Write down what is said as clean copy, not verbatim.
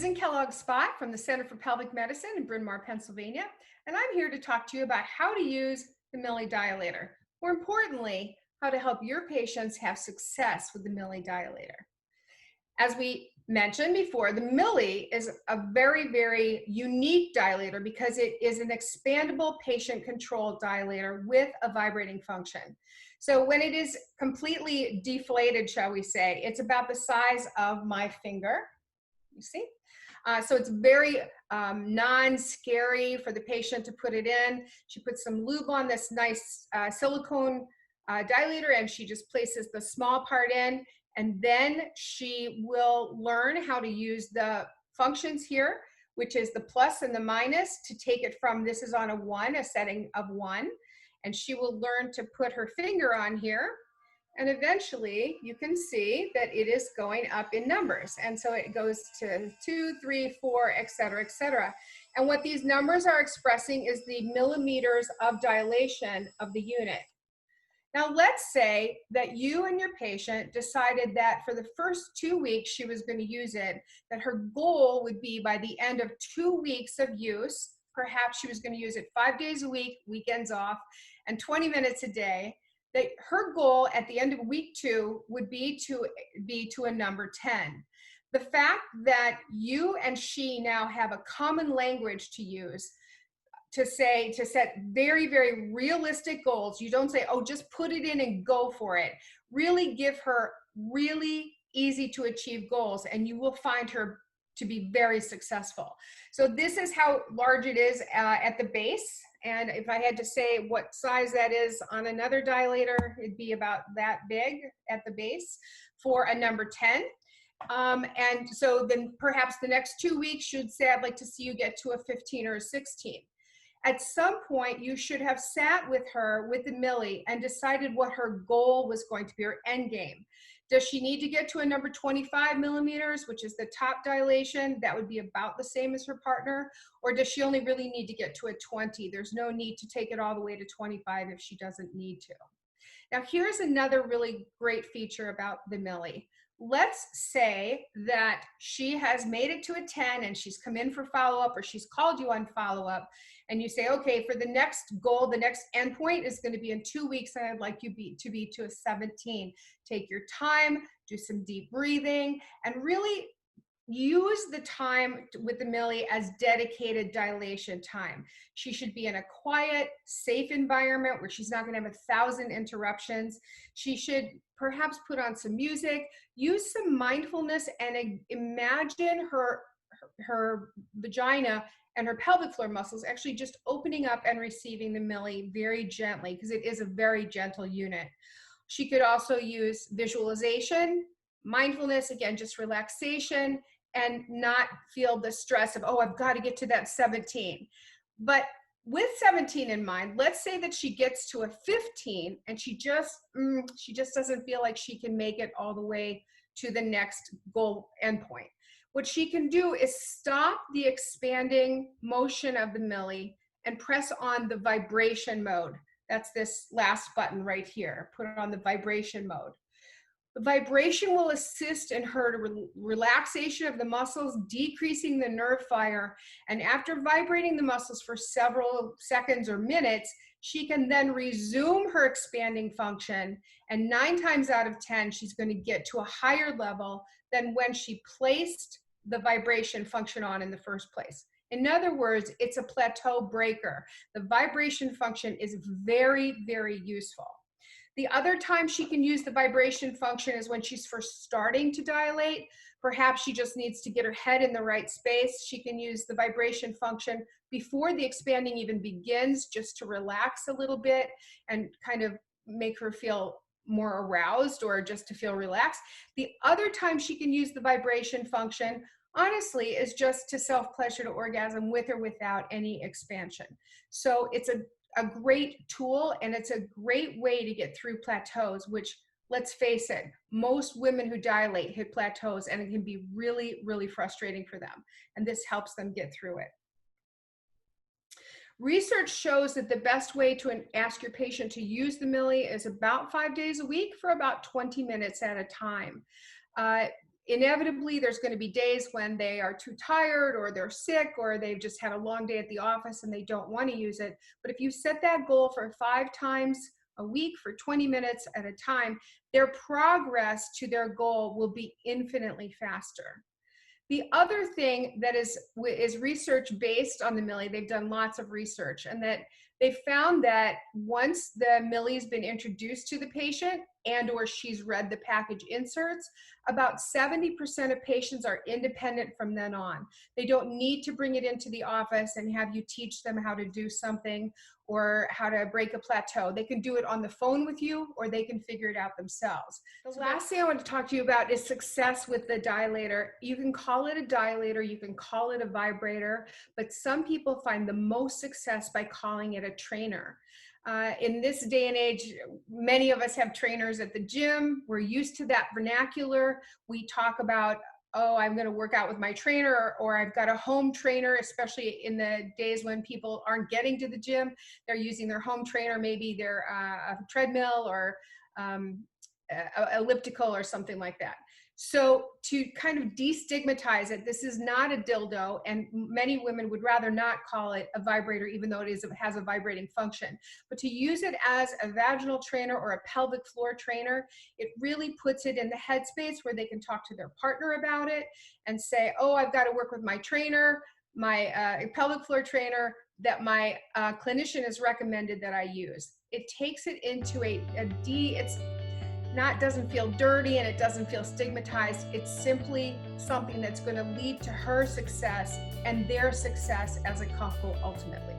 Susan Kellogg-Spadt from the Center for Pelvic Medicine in Bryn Mawr, Pennsylvania, and I'm here to talk to you about how to use the Milli Dilator. More importantly, how to help your patients have success with the Milli Dilator. As we mentioned before, the Milli is a very, very unique dilator because it is an expandable patient-controlled dilator with a vibrating function. So when it is completely deflated, shall we say, it's about the size of my finger. You see? So it's very non-scary for the patient to put it in. She puts some lube on this nice silicone dilator, and she just places the small part in, and then she will learn how to use the functions here, which is the plus and the minus, to take it from, this is on a 1, a setting of 1, and she will learn to put her finger on here. And eventually you can see that it is going up in numbers. And so it goes to 2, 3, 4, et cetera, et cetera. And what these numbers are expressing is the millimeters of dilation of the unit. Now let's say that you and your patient decided that for the first 2 weeks she was going to use it, that her goal would be by the end of 2 weeks of use, perhaps she was going to use it 5 days a week, weekends off, and 20 minutes a day, that her goal at the end of week 2 would be to a number 10. The fact that you and she now have a common language to use to set very, very realistic goals. You don't say, oh, just put it in and go for it. Really give her really easy to achieve goals, and you will find her to be very successful. So this is how large it is at the base. And if I had to say what size that is on another dilator, it'd be about that big at the base for a number 10. And so then perhaps the next 2 weeks, you'd say, I'd like to see you get to a 15 or a 16. At some point, you should have sat with her with the Milli and decided what her goal was going to be, her end game. Does she need to get to a number 25 millimeters, which is the top dilation? That would be about the same as her partner. Or does she only really need to get to a 20? There's no need to take it all the way to 25 if she doesn't need to. Now, here's another really great feature about the Milli. Let's say that she has made it to a 10 and she's come in for follow-up, or she's called you on follow-up, and you say, okay, for the next goal, the next endpoint is going to be in 2 weeks, and I'd like you to be to a 17. Take your time, do some deep breathing, and really use the time with the Milli as dedicated dilation time. She should be in a quiet, safe environment where she's not going to have 1,000 interruptions. She should perhaps put on some music, use some mindfulness, and imagine her vagina and her pelvic floor muscles actually just opening up and receiving the Milli very gently, because it is a very gentle unit. She could also use visualization, mindfulness, again, just relaxation, and not feel the stress of, oh, I've got to get to that 17. But with 17 in mind, let's say that she gets to a 15 and she just doesn't feel like she can make it all the way to the next goal endpoint. What she can do is stop the expanding motion of the Milli and press on the vibration mode. That's this last button right here. Put it on the vibration mode. The vibration will assist in her relaxation of the muscles, decreasing the nerve fire. And after vibrating the muscles for several seconds or minutes, she can then resume her expanding function. And 9 times out of 10, she's going to get to a higher level than when she placed the vibration function on in the first place. In other words, it's a plateau breaker. The vibration function is very, very useful. The other time she can use the vibration function is when she's first starting to dilate. Perhaps she just needs to get her head in the right space. She can use the vibration function before the expanding even begins, just to relax a little bit and kind of make her feel more aroused, or just to feel relaxed. The other time she can use the vibration function, honestly, is just to self-pleasure, to orgasm with or without any expansion. So it's a great tool, and it's a great way to get through plateaus, which, let's face it, most women who dilate hit plateaus, and it can be really, really frustrating for them. And this helps them get through it. Research shows that the best way to ask your patient to use the Milli is about 5 days a week for about 20 minutes at a time. inevitably, there's going to be days when they are too tired or they're sick or they've just had a long day at the office and they don't want to use it. But if you set that goal for 5 times a week for 20 minutes at a time, their progress to their goal will be infinitely faster. The other thing that is research based on the Milli, they've done lots of research, and that they found that once the Milli has been introduced to the patient and or she's read the package inserts, about 70% of patients are independent from then on. They don't need to bring it into the office and have you teach them how to do something or how to break a plateau. They can do it on the phone with you, or they can figure it out themselves. The last thing I want to talk to you about is success with the dilator. You can call it a dilator, you can call it a vibrator, but some people find the most success by calling it a trainer. In this day and age, many of us have trainers at the gym. We're used to that vernacular. We talk about, oh, I'm going to work out with my trainer, or I've got a home trainer, especially in the days when people aren't getting to the gym. They're using their home trainer, maybe their a treadmill or elliptical or something like that. So to kind of destigmatize it, this is not a dildo, and many women would rather not call it a vibrator, even though it has a vibrating function. But to use it as a vaginal trainer or a pelvic floor trainer, it really puts it in the headspace where they can talk to their partner about it and say, oh, I've got to work with my trainer, my pelvic floor trainer that my clinician has recommended that I use. It takes it into doesn't feel dirty and it doesn't feel stigmatized. It's simply something that's going to lead to her success and their success as a couple ultimately.